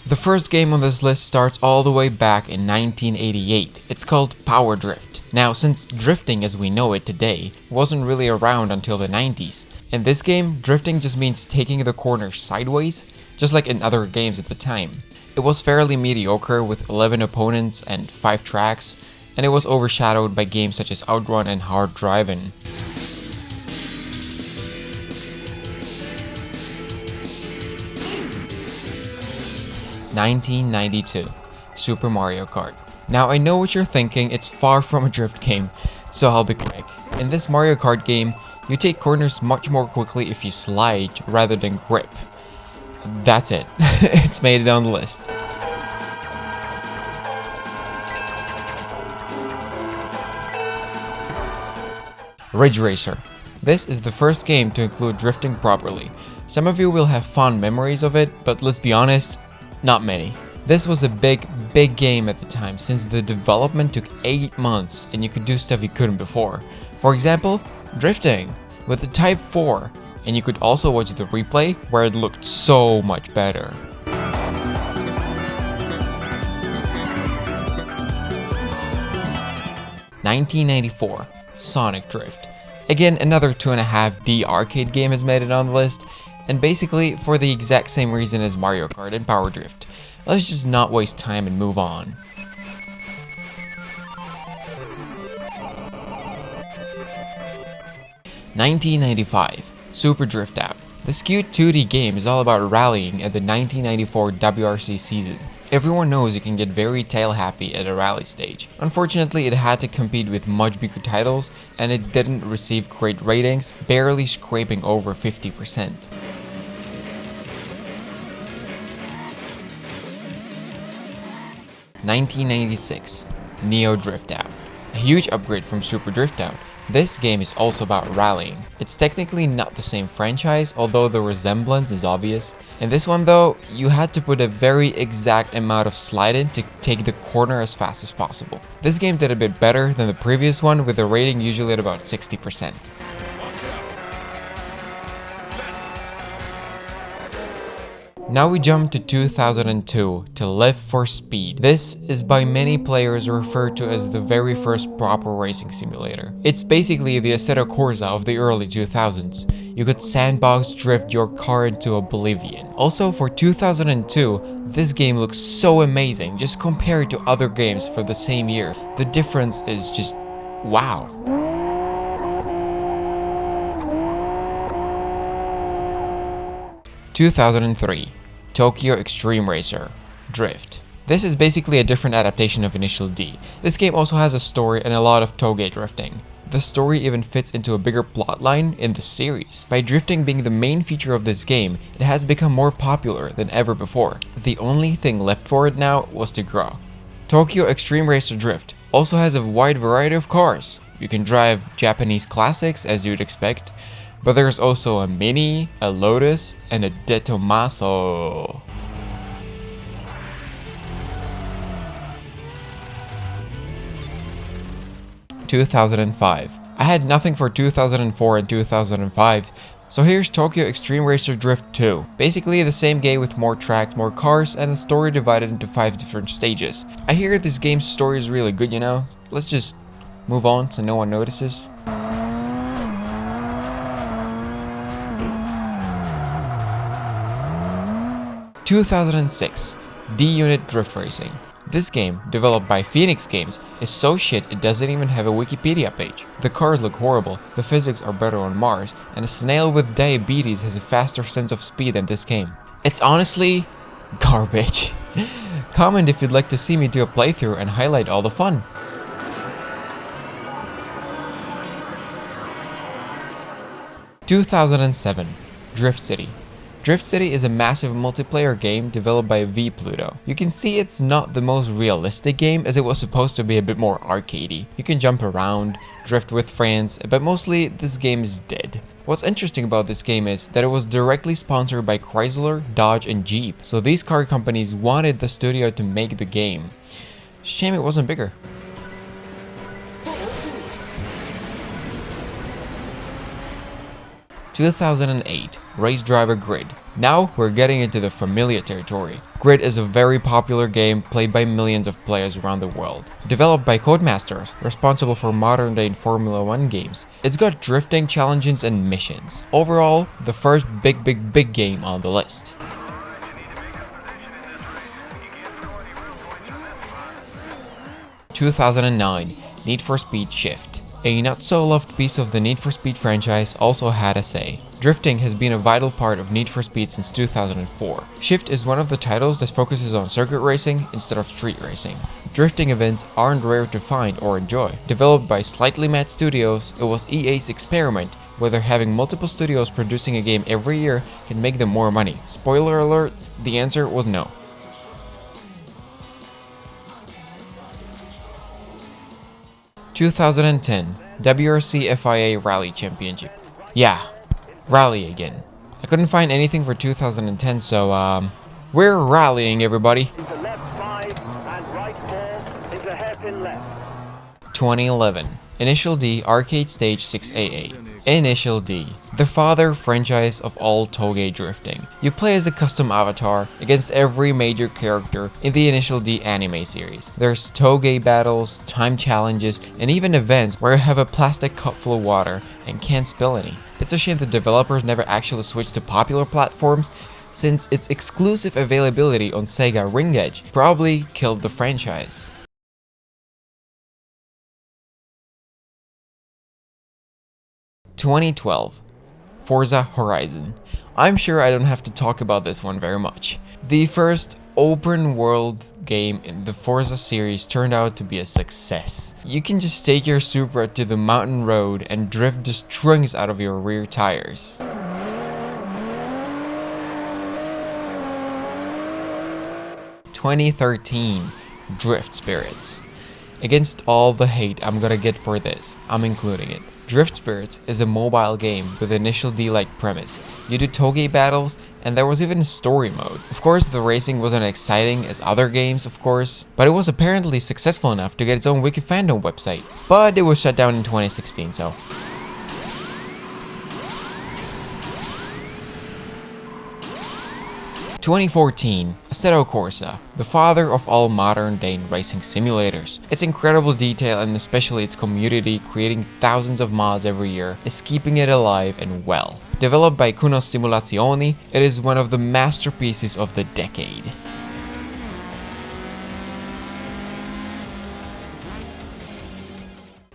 The first game on this list starts all the way back in 1988. It's called Power Drift. Now, since drifting as we know it today wasn't really around until the 90s, in this game, drifting just means taking the corner sideways, just like in other games at the time. It was fairly mediocre with 11 opponents and 5 tracks, and it was overshadowed by games such as Outrun and Hard Driving. (1992) Super Mario Kart. Now I know what you're thinking, it's far from a drift game, so I'll be quick. In this Mario Kart game, you take corners much more quickly if you slide rather than grip. That's it. It's made it on the list. Ridge Racer. This is the first game to include drifting properly. Some of you will have fond memories of it, but let's be honest, not many. This was a big game at the time since the development took 8 months and you could do stuff you couldn't before. For example, drifting with the Type 4, and you could also watch the replay where it looked so much better. (1994) Sonic Drift. Again, another 2.5D arcade game has made it on the list, and basically for the exact same reason as Mario Kart and Power Drift. Let's just not waste time and move on. (1995) Super Drift Out. This cute 2D game is all about rallying at the 1994 WRC season. Everyone knows you can get very tail happy at a rally stage. Unfortunately, it had to compete with much bigger titles, and it didn't receive great ratings, barely scraping over 50%. (1996) Neo Drift Out. A huge upgrade from Super Drift Out. This game is also about rallying. It's technically not the same franchise, although the resemblance is obvious. In this one though, you had to put a very exact amount of slide in to take the corner as fast as possible. This game did a bit better than the previous one, with the rating usually at about 60%. Now we jump to 2002 to Live for Speed. This is by many players referred to as the very first proper racing simulator. It's basically the Assetto Corsa of the early 2000s. You could sandbox drift your car into oblivion. Also for 2002, this game looks so amazing. Just compare it to other games for the same year. The difference is just wow. 2003 Tokyo Xtreme Racer Drift. This is basically a different adaptation of Initial D. This game also has a story and a lot of toge drifting. The story even fits into a bigger plotline in the series. By drifting being the main feature of this game, it has become more popular than ever before. The only thing left for it now was to grow. Tokyo Xtreme Racer Drift also has a wide variety of cars. You can drive Japanese classics as you'd expect, but there's also a Mini, a Lotus, and a De Tomaso. (2005) I had nothing for 2004 and 2005, so here's Tokyo Xtreme Racer Drift 2. Basically the same game with more tracks, more cars, and a story divided into 5 different stages. I hear this game's story is really good, you know? Let's just move on so no one notices. 2006 D-Unit Drift Racing. This game, developed by Phoenix Games, is so shit it doesn't even have a Wikipedia page. The cars look horrible, the physics are better on Mars, and a snail with diabetes has a faster sense of speed than this game. It's honestly garbage. Comment if you'd like to see me do a playthrough and highlight all the fun. (2007 Drift City). Drift City is a massive multiplayer game developed by V Pluto. You can see it's not the most realistic game, as it was supposed to be a bit more arcadey. You can jump around, drift with friends, but mostly this game is dead. What's interesting about this game is that it was directly sponsored by Chrysler, Dodge, and Jeep, so these car companies wanted the studio to make the game. Shame it wasn't bigger. 2008, Race Driver Grid. Now we're getting into the familiar territory. Grid is a very popular game played by millions of players around the world. Developed by Codemasters, responsible for modern-day Formula 1 games. It's got drifting challenges and missions. Overall, the first big game on the list. (2009) Need for Speed Shift. A not-so-loved piece of the Need for Speed franchise also had a say. Drifting has been a vital part of Need for Speed since 2004. Shift is one of the titles that focuses on circuit racing instead of street racing. Drifting events aren't rare to find or enjoy. Developed by Slightly Mad Studios, it was EA's experiment whether having multiple studios producing a game every year can make them more money. Spoiler alert, the answer was no. 2010 WRC FIA Rally Championship. Yeah, rally again. I couldn't find anything for 2010, so we're rallying, everybody. 2011 Initial D Arcade Stage 6AA. Initial D, the father franchise of all toge drifting. You play as a custom avatar against every major character in the Initial D anime series. There's toge battles, time challenges, and even events where you have a plastic cup full of water and can't spill any. It's a shame the developers never actually switched to popular platforms, since its exclusive availability on Sega Ring Edge probably killed the franchise. 2012 Forza Horizon. I'm sure I don't have to talk about this one very much. The first open world game in the Forza series turned out to be a success. You can just take your Supra to the mountain road and drift the strings out of your rear tires. (2013) Drift Spirits. Against all the hate I'm gonna get for this, I'm including it. Drift Spirits is a mobile game with Initial D-like premise. You do toge battles, and there was even a story mode. Of course, the racing wasn't exciting as other games, of course, but it was apparently successful enough to get its own wiki fandom website. But it was shut down in 2016, so... 2014, Assetto Corsa, the father of all modern-day racing simulators. Its incredible detail and especially its community creating thousands of mods every year is keeping it alive and well. Developed by Kuno Simulazioni, it is one of the masterpieces of the decade.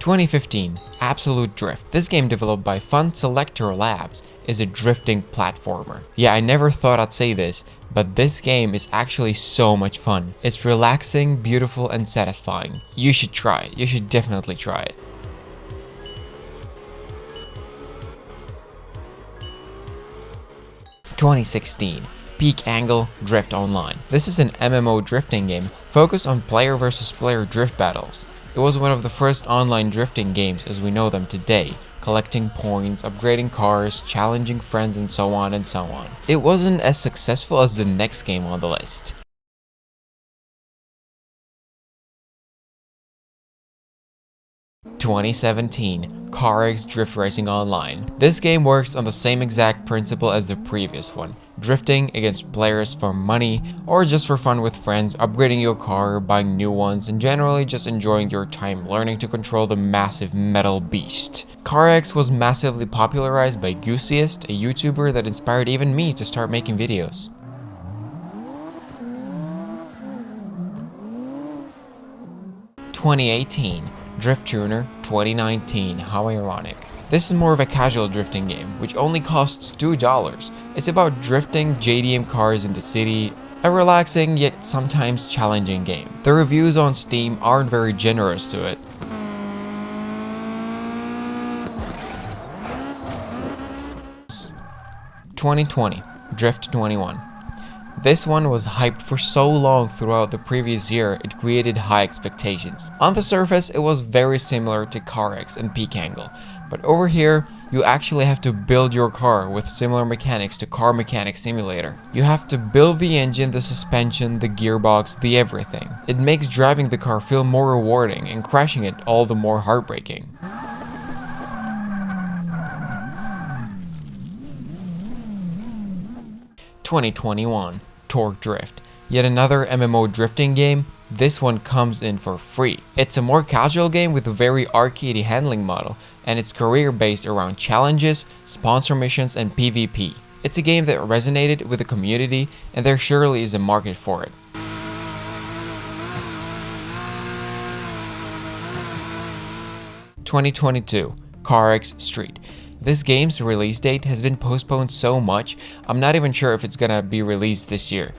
(2015) Absolute Drift. This game, developed by Fun Selector Labs, is a drifting platformer. Yeah, I never thought I'd say this, but this game is actually so much fun. It's relaxing, beautiful, and satisfying. You should try it. You should definitely try it. (2016) Peak Angle Drift Online. This is an MMO drifting game focused on player versus player drift battles. It was one of the first online drifting games as we know them today, collecting points, upgrading cars, challenging friends, and so on and so on. It wasn't as successful as the next game on the list. (2017) CarX Drift Racing Online. This game works on the same exact principle as the previous one, drifting against players for money or just for fun with friends, upgrading your car, buying new ones, and generally just enjoying your time learning to control the massive metal beast. CarX was massively popularized by Goosiest, a YouTuber that inspired even me to start making videos. (2018) Drift Tuner 2019, how ironic. This is more of a casual drifting game, which only costs $2. It's about drifting JDM cars in the city, a relaxing yet sometimes challenging game. The reviews on Steam aren't very generous to it. (2020) Drift 21. This one was hyped for so long throughout the previous year, it created high expectations. On the surface, it was very similar to CarX and Peak Angle, but over here, you actually have to build your car with similar mechanics to Car Mechanics Simulator. You have to build the engine, the suspension, the gearbox, the everything. It makes driving the car feel more rewarding and crashing it all the more heartbreaking. 2021, Torque Drift. Yet another MMO drifting game. This one comes in for free. It's a more casual game with a very arcadey handling model, and it's career based around challenges, sponsor missions, and PvP. It's a game that resonated with the community, and there surely is a market for it. (2022) CarX Street. This game's release date has been postponed so much, I'm not even sure if it's gonna be released this year.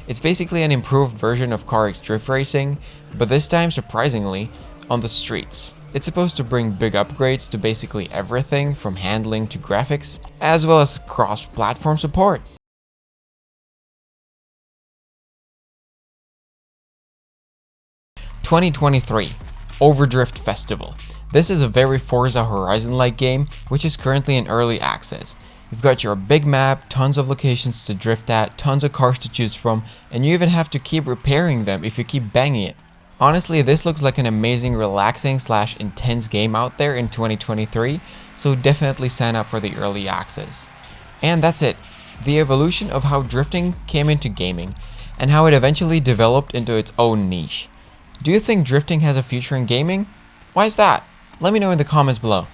It's basically an improved version of CarX Drift Racing, but this time, surprisingly, on the streets. It's supposed to bring big upgrades to basically everything from handling to graphics, as well as cross-platform support. (2023) OverDrift Festival. This is a very Forza Horizon-like game, which is currently in early access. You've got your big map, tons of locations to drift at, tons of cars to choose from, and you even have to keep repairing them if you keep banging it. Honestly, this looks like an amazing, relaxing / intense game out there in 2023, so definitely sign up for the early access. And that's it. The evolution of how drifting came into gaming, and how it eventually developed into its own niche. Do you think drifting has a future in gaming? Why is that? Let me know in the comments below.